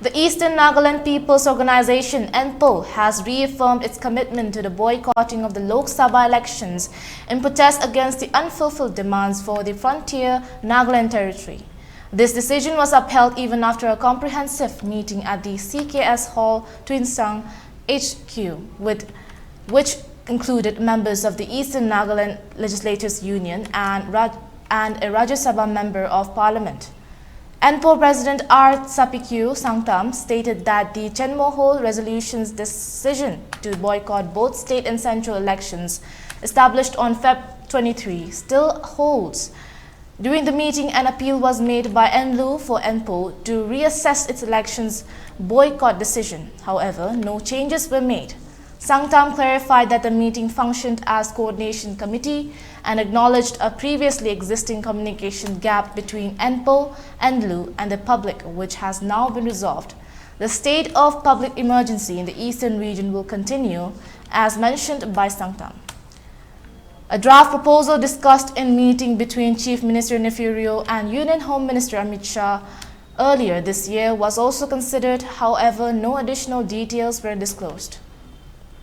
The Eastern Nagaland People's Organization (ENPO) has reaffirmed its commitment to the boycotting of the Lok Sabha elections in protest against the unfulfilled demands for the frontier Nagaland territory. This decision was upheld even after a comprehensive meeting at the CKS Hall, Twinsang HQ, which included members of the Eastern Nagaland Legislators Union and a Rajya Sabha member of Parliament. ENPO President R. Sapikyu Sangtam stated that the Chenmohol resolution's decision to boycott both state and central elections established on Feb 23 still holds. During the meeting, an appeal was made by NLU for ENPO to reassess its elections boycott decision. However, no changes were made. Sangtam clarified that the meeting functioned as coordination committee and acknowledged a previously existing communication gap between ENPO, NLU and the public, which has now been resolved. The state of public emergency in the eastern region will continue, as mentioned by Sangtam. A draft proposal discussed in meeting between Chief Minister Nefurio and Union Home Minister Amit Shah earlier this year was also considered. However, no additional details were disclosed.